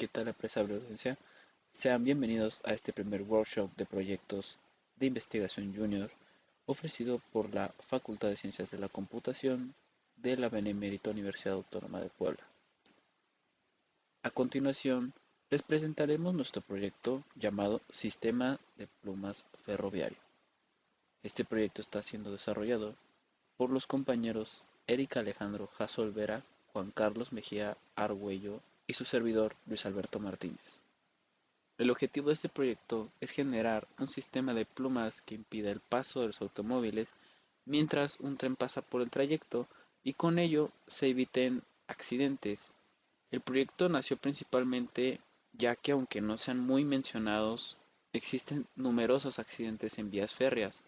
¿Qué tal, apreciable audiencia? Sean bienvenidos a este primer workshop de proyectos de investigación junior ofrecido por la Facultad de Ciencias de la Computación de la Benemérita Universidad Autónoma de Puebla. A continuación, les presentaremos nuestro proyecto llamado Sistema de Plumas Ferroviario. Este proyecto está siendo desarrollado por los compañeros Erika Alejandro Jasso Olvera, Juan Carlos Mejía Argüello y su servidor Luis Alberto Martínez. El objetivo de este proyecto es generar un sistema de plumas que impida el paso de los automóviles mientras un tren pasa por el trayecto y con ello se eviten accidentes. El proyecto nació principalmente ya que aunque no sean muy mencionados, existen numerosos accidentes en vías férreas,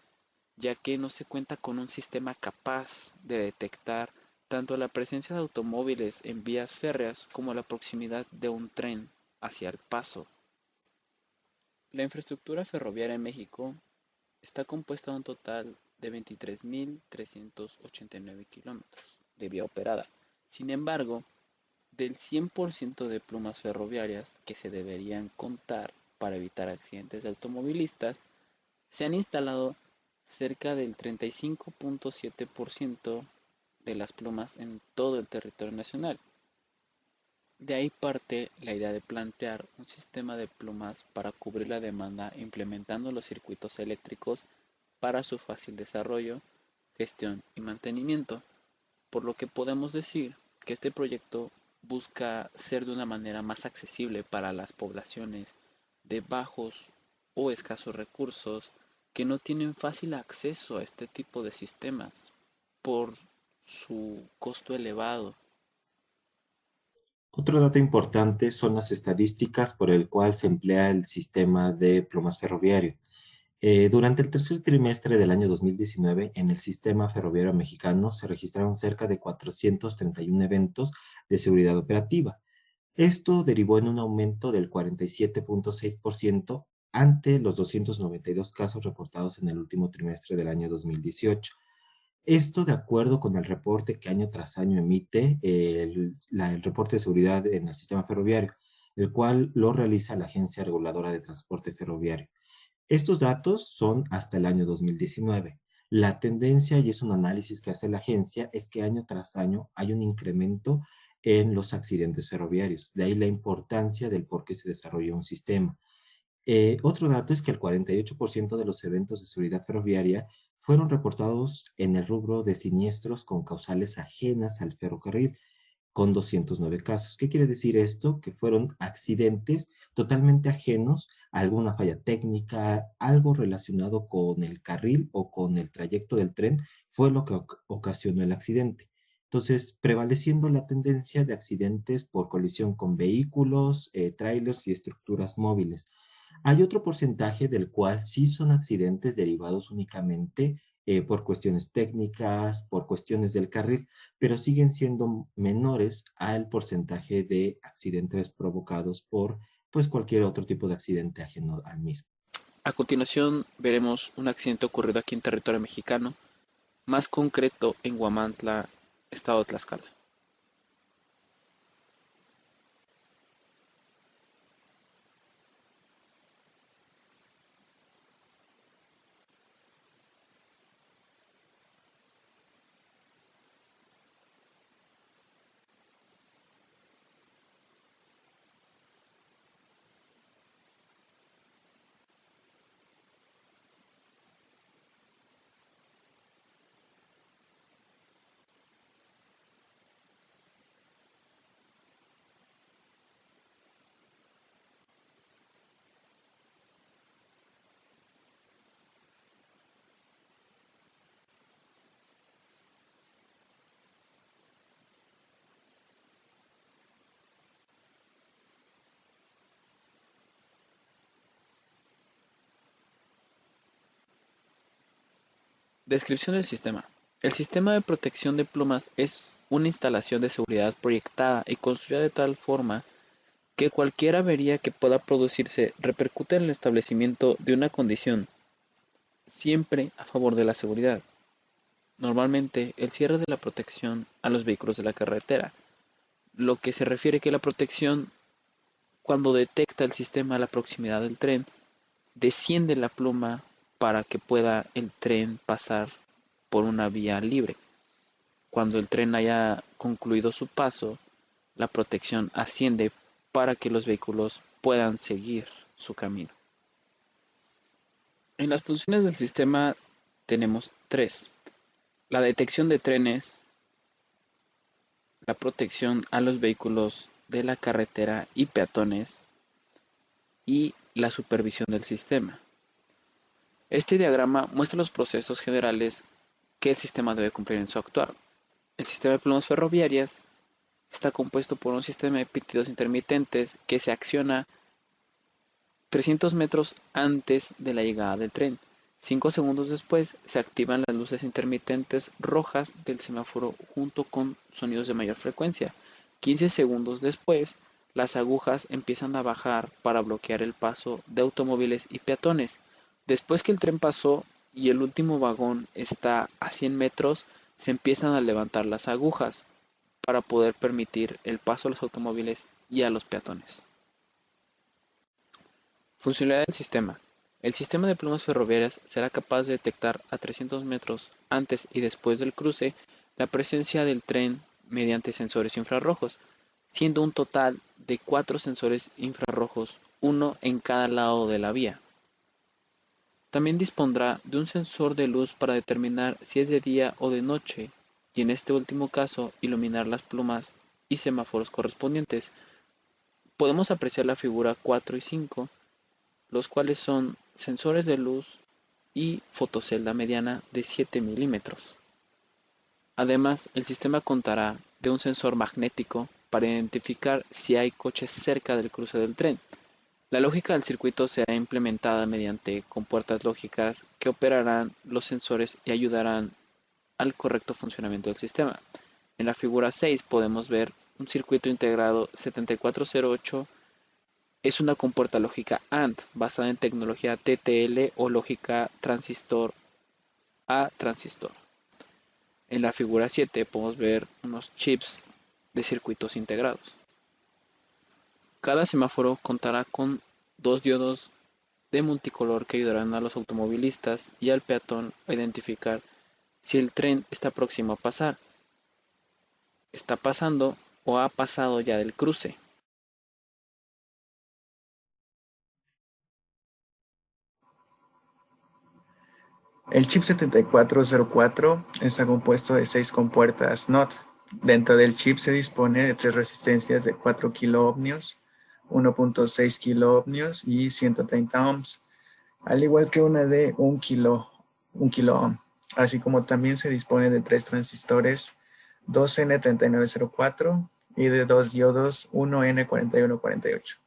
ya que no se cuenta con un sistema capaz de detectar tanto la presencia de automóviles en vías férreas como la proximidad de un tren hacia el paso. La infraestructura ferroviaria en México está compuesta de un total de 23.389 kilómetros de vía operada. Sin embargo, del 100% de plumas ferroviarias que se deberían contar para evitar accidentes de automovilistas, se han instalado cerca del 35.7% de las plumas en todo el territorio nacional. De ahí parte la idea de plantear un sistema de plumas para cubrir la demanda implementando los circuitos eléctricos para su fácil desarrollo, gestión y mantenimiento, por lo que podemos decir que este proyecto busca ser de una manera más accesible para las poblaciones de bajos o escasos recursos que no tienen fácil acceso a este tipo de sistemas por su costo elevado. Otro dato importante son las estadísticas por el cual se emplea el sistema de plumas ferroviario. Durante el tercer trimestre del año 2019, en el sistema ferroviario mexicano se registraron cerca de 431 eventos de seguridad operativa. Esto derivó en un aumento del 47.6% ante los 292 casos reportados en el último trimestre del año 2018. Esto de acuerdo con el reporte que año tras año emite el reporte de seguridad en el sistema ferroviario, el cual lo realiza la Agencia Reguladora de Transporte Ferroviario. Estos datos son hasta el año 2019. La tendencia, y es un análisis que hace la agencia, es que año tras año hay un incremento en los accidentes ferroviarios. De ahí la importancia del por qué se desarrolla un sistema. Otro dato es que el 48% de los eventos de seguridad ferroviaria fueron reportados en el rubro de siniestros con causales ajenas al ferrocarril, con 209 casos. ¿Qué quiere decir esto? Que fueron accidentes totalmente ajenos a alguna falla técnica, algo relacionado con el carril o con el trayecto del tren, fue lo que ocasionó el accidente. Entonces, prevaleciendo la tendencia de accidentes por colisión con vehículos, trailers y estructuras móviles. Hay otro porcentaje del cual sí son accidentes derivados únicamente por cuestiones técnicas, por cuestiones del carril, pero siguen siendo menores al porcentaje de accidentes provocados por pues cualquier otro tipo de accidente ajeno al mismo. A continuación veremos un accidente ocurrido aquí en territorio mexicano, más concreto en Huamantla, estado de Tlaxcala. Descripción del sistema. El sistema de protección de plumas es una instalación de seguridad proyectada y construida de tal forma que cualquier avería que pueda producirse repercute en el establecimiento de una condición, siempre a favor de la seguridad. Normalmente, el cierre de la protección a los vehículos de la carretera, lo que se refiere que la protección Cuando detecta el sistema la proximidad del tren, desciende la pluma para que pueda el tren pasar por una vía libre. Cuando el tren haya concluido su paso, la protección asciende para que los vehículos puedan seguir su camino. En las funciones del sistema tenemos tres: la detección de trenes, la protección a los vehículos de la carretera y peatones, y la supervisión del sistema. Este diagrama muestra los procesos generales que el sistema debe cumplir en su actuar. El sistema de plumas ferroviarias está compuesto por un sistema de pitidos intermitentes que se acciona 300 metros antes de la llegada del tren. 5 segundos después se activan las luces intermitentes rojas del semáforo junto con sonidos de mayor frecuencia. 15 segundos después, las agujas empiezan a bajar para bloquear el paso de automóviles y peatones. Después que el tren pasó y el último vagón está a 100 metros, se empiezan a levantar las agujas para poder permitir el paso a los automóviles y a los peatones. Funcionalidad del sistema. El sistema de plumas ferroviarias será capaz de detectar a 300 metros antes y después del cruce la presencia del tren mediante sensores infrarrojos, siendo un total de 4 sensores infrarrojos, uno en cada lado de la vía. También dispondrá de un sensor de luz para determinar si es de día o de noche, y en este último caso iluminar las plumas y semáforos correspondientes. Podemos apreciar la figura 4 y 5, los cuales son sensores de luz y fotocelda mediana de 7 milímetros. Además, el sistema contará de un sensor magnético para identificar si hay coches cerca del cruce del tren. La lógica del circuito será implementada mediante compuertas lógicas que operarán los sensores y ayudarán al correcto funcionamiento del sistema. En la figura 6 podemos ver un circuito integrado 7408. Es una compuerta lógica AND basada en tecnología TTL o lógica transistor a transistor. En la figura 7 podemos ver unos chips de circuitos integrados. Cada semáforo contará con 2 diodos de multicolor que ayudarán a los automovilistas y al peatón a identificar si el tren está próximo a pasar, está pasando o ha pasado ya del cruce. El chip 7404 está compuesto de 6 compuertas NOT. Dentro del chip se dispone de 3 resistencias de 4 kiloohmios, 1.6 kiloohmios y 130 ohms, al igual que una de 1 kiloohm, así como también se dispone de 3 transistores 2N3904 y de 2 diodos 1N4148,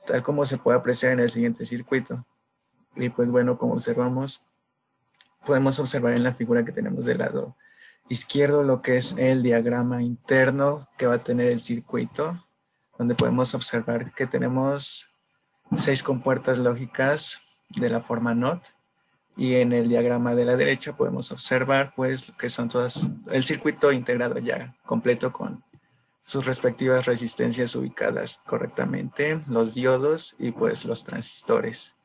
tal como se puede apreciar en el siguiente circuito. Y pues bueno, como observamos, podemos observar en la figura que tenemos del lado izquierdo lo que es el diagrama interno que va a tener el circuito, donde podemos observar que tenemos 6 compuertas lógicas de la forma NOT, y en el diagrama de la derecha podemos observar pues que son todas el circuito integrado ya completo con sus respectivas resistencias ubicadas correctamente, los diodos y pues los transistores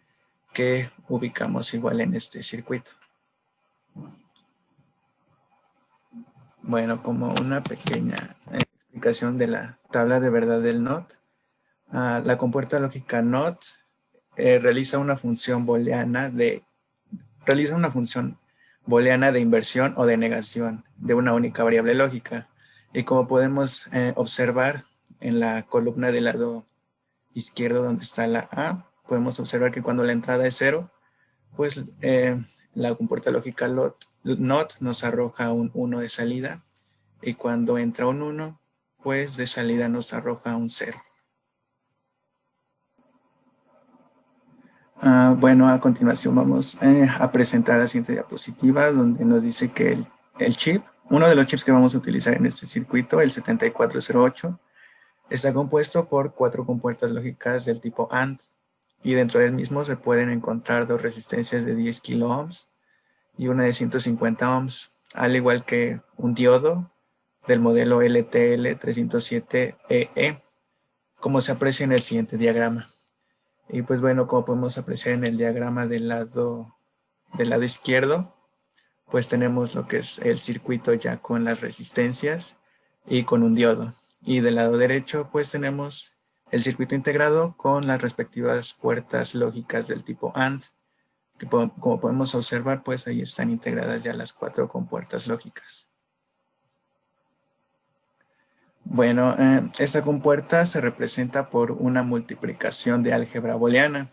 que ubicamos igual en este circuito. Bueno, como una pequeña explicación de la tabla de verdad del NOT, la compuerta lógica NOT realiza una función booleana de inversión o de negación de una única variable lógica. Y como podemos observar en la columna del lado izquierdo donde está la A, podemos observar que cuando la entrada es 0, pues la compuerta lógica NOT nos arroja un 1 de salida, y cuando entra un 1, pues de salida nos arroja un 0. Bueno, a continuación vamos a presentar la siguiente diapositiva, donde nos dice que el chip, uno de los chips que vamos a utilizar en este circuito, el 7408, está compuesto por 4 compuertas lógicas del tipo AND, y dentro del mismo se pueden encontrar 2 resistencias de 10 kiloohms y una de 150 ohms, al igual que un diodo del modelo LTL307EE, como se aprecia en el siguiente diagrama. Y pues bueno, como podemos apreciar en el diagrama del lado izquierdo, pues tenemos lo que es el circuito ya con las resistencias y con un diodo. Y del lado derecho, pues tenemos el circuito integrado con las respectivas puertas lógicas del tipo AND, que como podemos observar, pues ahí están integradas ya las 4 compuertas lógicas. Bueno, esta compuerta se representa por una multiplicación de álgebra booleana.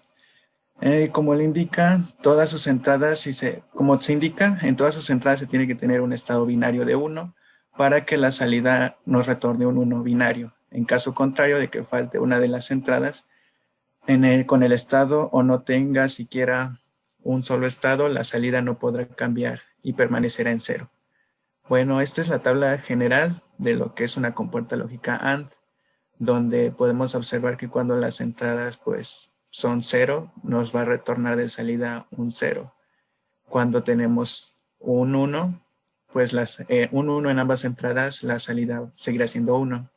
Como le indica, todas sus entradas, como se indica, en todas sus entradas se tiene que tener un estado binario de 1 para que la salida nos retorne un 1 binario. En caso contrario de que falte una de las entradas, con el estado o no tenga siquiera un solo estado, la salida no podrá cambiar y permanecerá en 0. Bueno, esta es la tabla general de lo que es una compuerta lógica AND, donde podemos observar que cuando las entradas pues son 0, nos va a retornar de salida un 0. Cuando tenemos un 1, pues un 1 en ambas entradas, la salida seguirá siendo 1.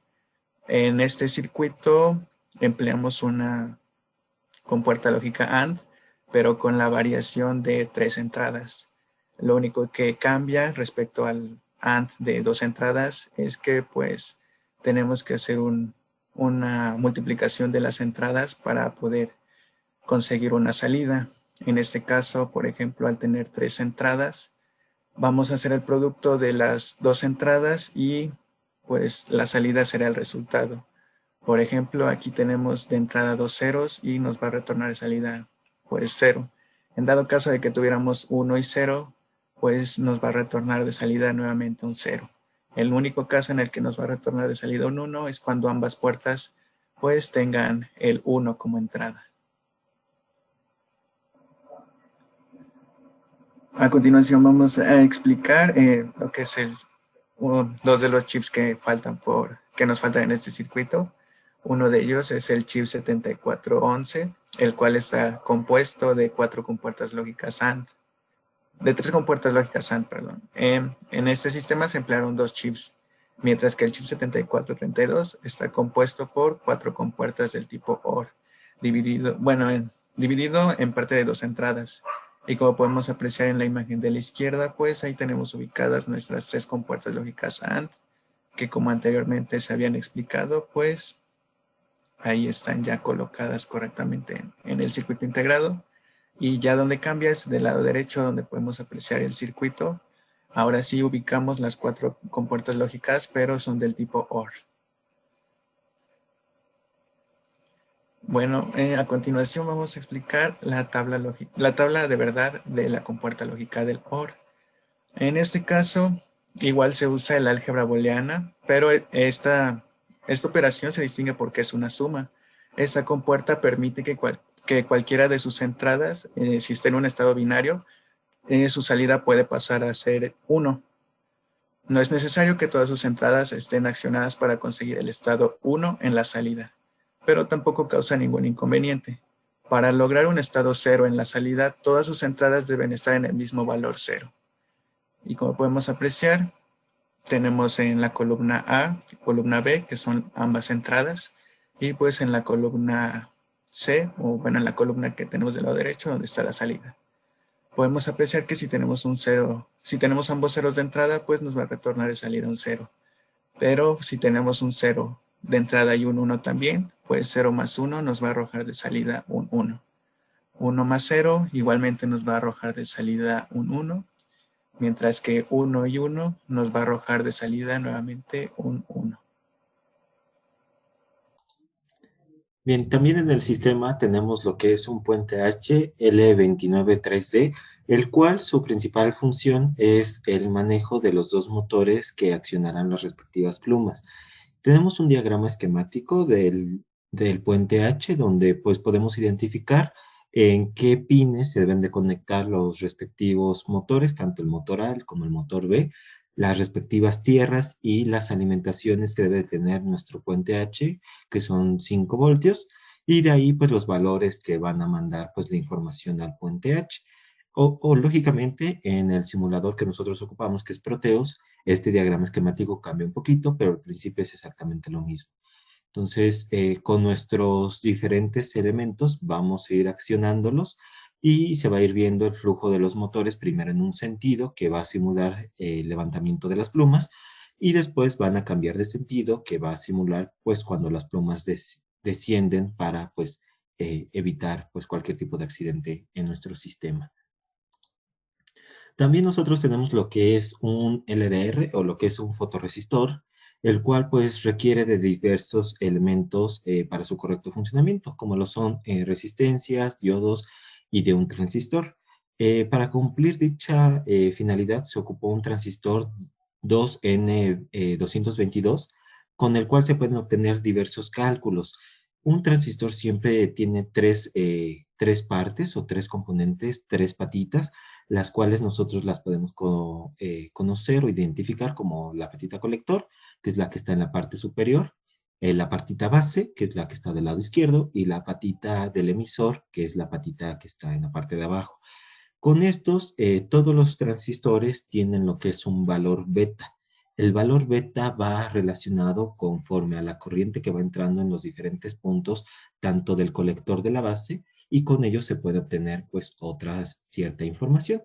En este circuito empleamos una compuerta lógica AND, pero con la variación de 3 entradas. Lo único que cambia respecto al AND de 2 entradas es que pues tenemos que hacer una multiplicación de las entradas para poder conseguir una salida. En este caso, por ejemplo, al tener 3 entradas, vamos a hacer el producto de las 2 entradas y pues la salida será el resultado. Por ejemplo, aquí tenemos de entrada 2 ceros y nos va a retornar de salida pues 0. En dado caso de que tuviéramos 1 y 0, pues nos va a retornar de salida nuevamente un 0. El único caso en el que nos va a retornar de salida un 1 es cuando ambas puertas pues tengan el 1 como entrada. A continuación vamos a explicar lo que es dos de los chips que nos faltan en este circuito. Uno de ellos es el chip 7411, el cual está compuesto de 4 compuertas lógicas AND, de 3 compuertas lógicas AND, perdón. En este sistema se emplearon 2 chips, mientras que el chip 7432 está compuesto por 4 compuertas del tipo OR, dividido en parte de 2 entradas. Y como podemos apreciar en la imagen de la izquierda, pues ahí tenemos ubicadas nuestras 3 compuertas lógicas AND, que como anteriormente se habían explicado, pues ahí están ya colocadas correctamente en el circuito integrado. Y ya donde cambia es del lado derecho, donde podemos apreciar el circuito. Ahora sí ubicamos las 4 compuertas lógicas, pero son del tipo OR. Bueno, a continuación vamos a explicar la tabla de verdad de la compuerta lógica del OR. En este caso, igual se usa el álgebra booleana, pero esta operación se distingue porque es una suma. Esta compuerta permite que cualquiera de sus entradas, si está en un estado binario, su salida puede pasar a ser 1. No es necesario que todas sus entradas estén accionadas para conseguir el estado 1 en la salida, pero tampoco causa ningún inconveniente. Para lograr un estado 0 en la salida, todas sus entradas deben estar en el mismo valor 0. Y como podemos apreciar, tenemos en la columna A y columna B, que son ambas entradas, y pues en la columna C, o bueno, en la columna que tenemos del lado derecho, donde está la salida. Podemos apreciar que si tenemos un 0, si tenemos ambos ceros de entrada, pues nos va a retornar de salida un 0. Pero si tenemos un 0 de entrada y un 1 también, pues 0 más 1 nos va a arrojar de salida un 1. 1 más 0 igualmente nos va a arrojar de salida un 1. Mientras que 1 y 1 nos va a arrojar de salida nuevamente un 1. Bien, también en el sistema tenemos lo que es un puente H L293D, el cual su principal función es el manejo de los 2 motores que accionarán las respectivas plumas. Tenemos un diagrama esquemático del puente H, donde pues podemos identificar en qué pines se deben de conectar los respectivos motores, tanto el motor A como el motor B, las respectivas tierras y las alimentaciones que debe tener nuestro puente H, que son 5 voltios, y de ahí pues los valores que van a mandar pues la información al puente H. Lógicamente en el simulador que nosotros ocupamos, que es Proteus, este diagrama esquemático cambia un poquito, pero al principio es exactamente lo mismo. Entonces, con nuestros diferentes elementos vamos a ir accionándolos y se va a ir viendo el flujo de los motores primero en un sentido que va a simular el levantamiento de las plumas y después van a cambiar de sentido que va a simular pues cuando las plumas descienden para pues evitar pues cualquier tipo de accidente en nuestro sistema. También nosotros tenemos lo que es un LDR o lo que es un fotorresistor, el cual pues requiere de diversos elementos para su correcto funcionamiento, como lo son resistencias, diodos y de un transistor. Para cumplir dicha finalidad se ocupó un transistor 2N222, con el cual se pueden obtener diversos cálculos. Un transistor siempre tiene tres partes o tres componentes, tres patitas, las cuales nosotros las podemos conocer o identificar como la patita colector, que es la que está en la parte superior, la patita base, que es la que está del lado izquierdo, y la patita del emisor, que es la patita que está en la parte de abajo. Con estos, todos los transistores tienen lo que es un valor beta. El valor beta va relacionado conforme a la corriente que va entrando en los diferentes puntos, tanto del colector de la base, y con ello se puede obtener pues otra cierta información.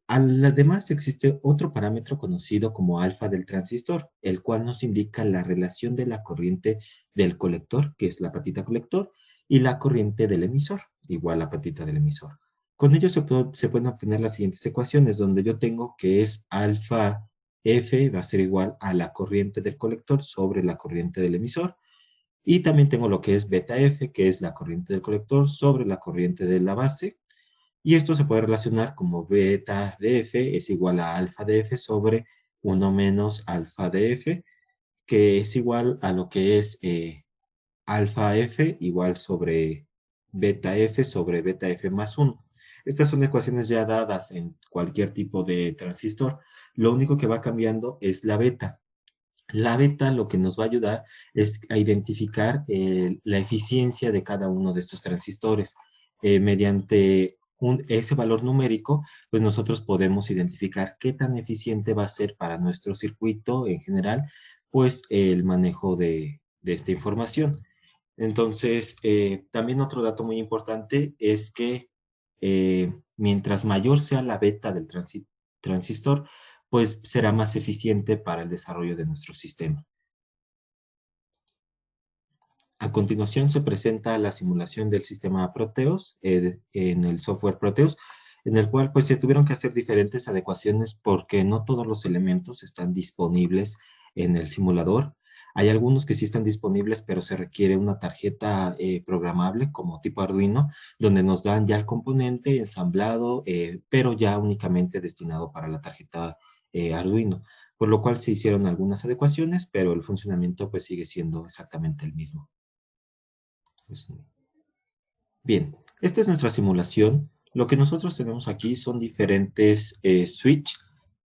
Además existe otro parámetro conocido como alfa del transistor, el cual nos indica la relación de la corriente del colector, que es la patita colector, y la corriente del emisor, igual la patita del emisor. Con ello se pueden obtener las siguientes ecuaciones, donde yo tengo que es alfa F va a ser igual a la corriente del colector sobre la corriente del emisor, y también tengo lo que es beta F, que es la corriente del colector sobre la corriente de la base, y esto se puede relacionar como beta de F es igual a alfa de F sobre 1 menos alfa de F, que es igual a lo que es alfa F igual sobre beta F más 1. Estas son ecuaciones ya dadas en cualquier tipo de transistor. Lo único que va cambiando es la beta. La beta lo que nos va a ayudar es a identificar la eficiencia de cada uno de estos transistores. Mediante ese valor numérico, pues nosotros podemos identificar qué tan eficiente va a ser para nuestro circuito en general, pues el manejo de esta información. Entonces, también otro dato muy importante es que mientras mayor sea la beta del transistor, pues será más eficiente para el desarrollo de nuestro sistema. A continuación se presenta la simulación del sistema Proteus en el software Proteus, en el cual pues se tuvieron que hacer diferentes adecuaciones porque no todos los elementos están disponibles en el simulador. Hay algunos que sí están disponibles, pero se requiere una tarjeta programable como tipo Arduino, donde nos dan ya el componente ensamblado, pero ya únicamente destinado para la tarjeta Arduino, por lo cual se hicieron algunas adecuaciones, pero el funcionamiento pues sigue siendo exactamente el mismo. Bien, esta es nuestra simulación. Lo que nosotros tenemos aquí son diferentes switch,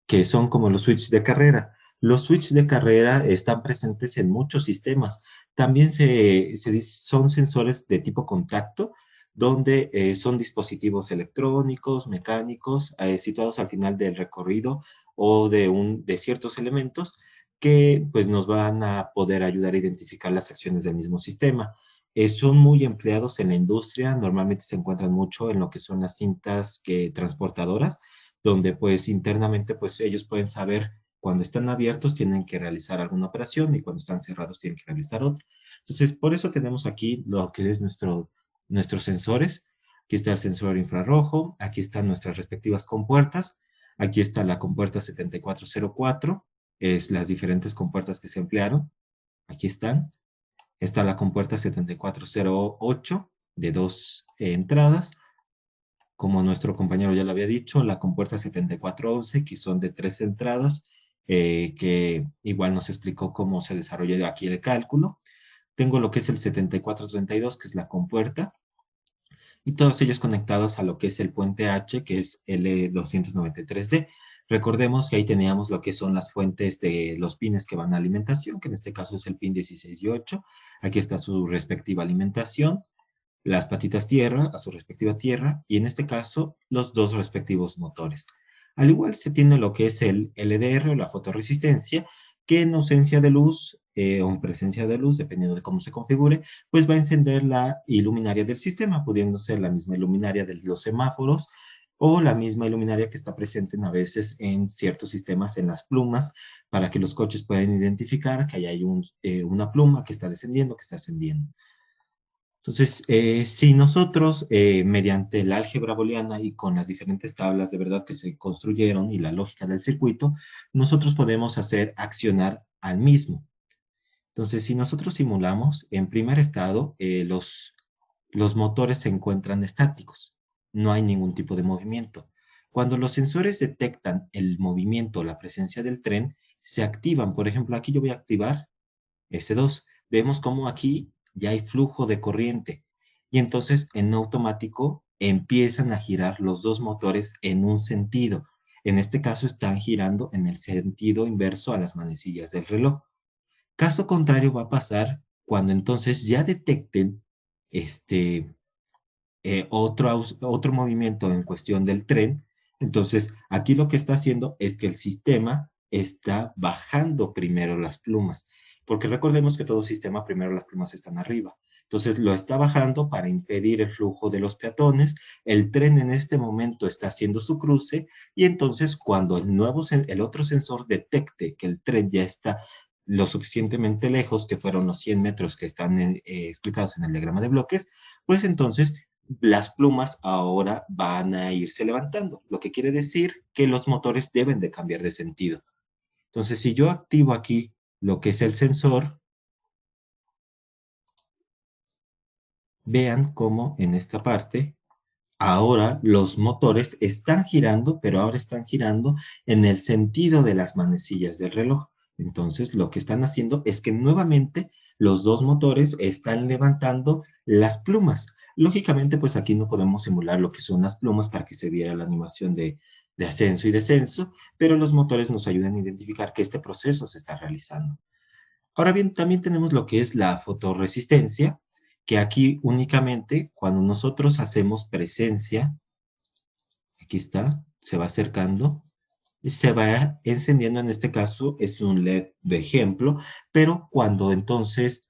que son como los switches de carrera. Los switches de carrera están presentes en muchos sistemas. También son sensores de tipo contacto, donde son dispositivos electrónicos, mecánicos, situados al final del recorrido o de ciertos elementos que pues, nos van a poder ayudar a identificar las acciones del mismo sistema. Son muy empleados en la industria, normalmente se encuentran mucho en lo que son las cintas transportadoras, donde pues internamente pues ellos pueden saber cuando están abiertos tienen que realizar alguna operación y cuando están cerrados tienen que realizar otra. Entonces, por eso tenemos aquí lo que es nuestros sensores. Aquí está el sensor infrarrojo, aquí están nuestras respectivas compuertas, aquí está la compuerta 7404, es las diferentes compuertas que se emplearon, aquí están. Está la compuerta 7408 de 2 entradas. Como nuestro compañero ya lo había dicho, la compuerta 7411, que son de 3 entradas, que igual nos explicó cómo se desarrolla aquí el cálculo. Tengo lo que es el 7432, que es la compuerta, y todos ellos conectados a lo que es el puente H, que es L293D. Recordemos que ahí teníamos lo que son las fuentes de los pines que van a alimentación, que en este caso es el pin 16 y 8. Aquí está su respectiva alimentación, las patitas tierra a su respectiva tierra, y en este caso los dos respectivos motores. Al igual se tiene lo que es el LDR o la fotorresistencia, que en ausencia de luz o en presencia de luz, dependiendo de cómo se configure, pues va a encender la iluminaria del sistema, pudiendo ser la misma iluminaria de los semáforos o la misma iluminaria que está presente a veces en ciertos sistemas en las plumas, para que los coches puedan identificar que ahí hay una pluma que está descendiendo, que está ascendiendo. Entonces, si nosotros, mediante la álgebra booleana y con las diferentes tablas de verdad que se construyeron y la lógica del circuito, nosotros podemos hacer accionar al mismo. Entonces, si nosotros simulamos, en primer estado, los motores se encuentran estáticos. No hay ningún tipo de movimiento. Cuando los sensores detectan el movimiento o la presencia del tren, se activan. Por ejemplo, aquí yo voy a activar S2. Vemos cómo aquí ya hay flujo de corriente. Y entonces, en automático, empiezan a girar los dos motores en un sentido. En este caso, están girando en el sentido inverso a las manecillas del reloj. Caso contrario va a pasar cuando entonces ya detecten otro movimiento en cuestión del tren. Entonces, aquí lo que está haciendo es que el sistema está bajando primero las plumas, porque recordemos que todo sistema primero las plumas están arriba. Entonces, lo está bajando para impedir el flujo de los peatones. El tren en este momento está haciendo su cruce y entonces cuando el otro sensor detecte que el tren ya está lo suficientemente lejos, que fueron los 100 metros que están explicados en el diagrama de bloques, pues entonces las plumas ahora van a irse levantando, lo que quiere decir que los motores deben de cambiar de sentido. Entonces, si yo activo aquí lo que es el sensor, vean cómo en esta parte, ahora los motores están girando, pero ahora están girando en el sentido de las manecillas del reloj. Entonces, lo que están haciendo es que nuevamente los dos motores están levantando las plumas. Lógicamente, pues aquí no podemos simular lo que son las plumas para que se viera la animación de ascenso y descenso, pero los motores nos ayudan a identificar que este proceso se está realizando. Ahora bien, también tenemos lo que es la fotorresistencia, que aquí únicamente cuando nosotros hacemos presencia, aquí está, se va acercando, y se va encendiendo, en este caso es un LED de ejemplo, pero cuando entonces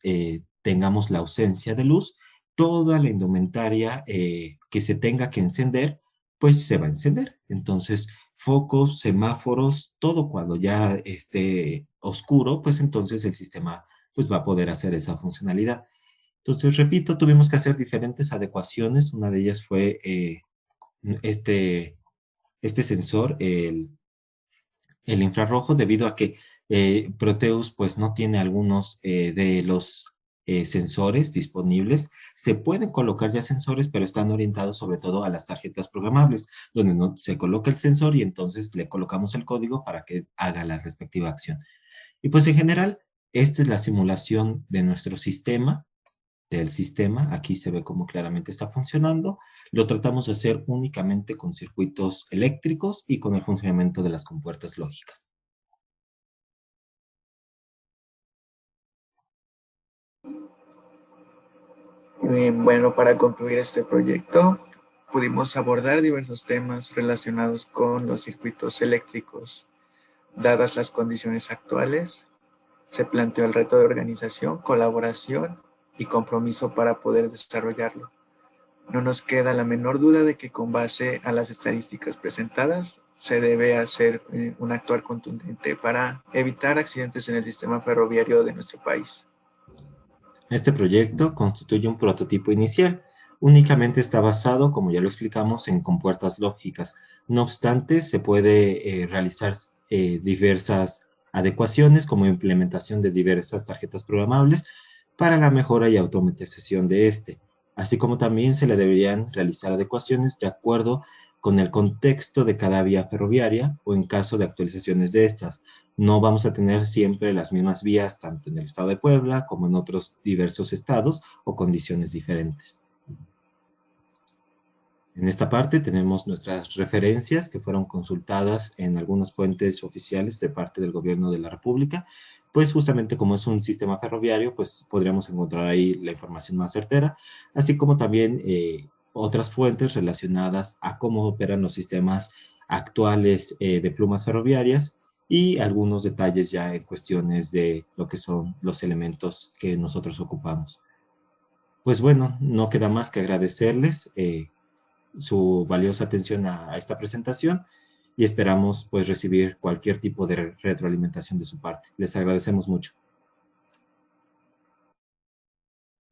tengamos la ausencia de luz, toda la indumentaria que se tenga que encender, pues se va a encender. Entonces, focos, semáforos, todo cuando ya esté oscuro, pues entonces el sistema pues va a poder hacer esa funcionalidad. Entonces, repito, tuvimos que hacer diferentes adecuaciones. Una de ellas fue este, este sensor, el infrarrojo, debido a que Proteus pues no tiene algunos de los sensores disponibles. Se pueden colocar ya sensores, pero están orientados sobre todo a las tarjetas programables, donde no se coloca el sensor y entonces le colocamos el código para que haga la respectiva acción. Y pues en general, esta es la simulación de nuestro sistema, del sistema. Aquí se ve cómo claramente está funcionando. Lo tratamos de hacer únicamente con circuitos eléctricos y con el funcionamiento de las compuertas lógicas. Bueno, para concluir este proyecto, pudimos abordar diversos temas relacionados con los circuitos eléctricos. Dadas las condiciones actuales, se planteó el reto de organización, colaboración y compromiso para poder desarrollarlo. No nos queda la menor duda de que con base a las estadísticas presentadas, se debe hacer un actuar contundente para evitar accidentes en el sistema ferroviario de nuestro país. Este proyecto constituye un prototipo inicial. Únicamente está basado, como ya lo explicamos, en compuertas lógicas. No obstante, se puede realizar diversas adecuaciones como implementación de diversas tarjetas programables para la mejora y automatización de este, así como también se le deberían realizar adecuaciones de acuerdo con el contexto de cada vía ferroviaria o en caso de actualizaciones de estas. No vamos a tener siempre las mismas vías tanto en el estado de Puebla como en otros diversos estados o condiciones diferentes. En esta parte tenemos nuestras referencias que fueron consultadas en algunas fuentes oficiales de parte del gobierno de la República, pues justamente como es un sistema ferroviario, pues podríamos encontrar ahí la información más certera, así como también otras fuentes relacionadas a cómo operan los sistemas actuales de plumas ferroviarias y algunos detalles ya en cuestiones de lo que son los elementos que nosotros ocupamos. Pues bueno, no queda más que agradecerles su valiosa atención a esta presentación y esperamos pues recibir cualquier tipo de retroalimentación de su parte. Les agradecemos mucho.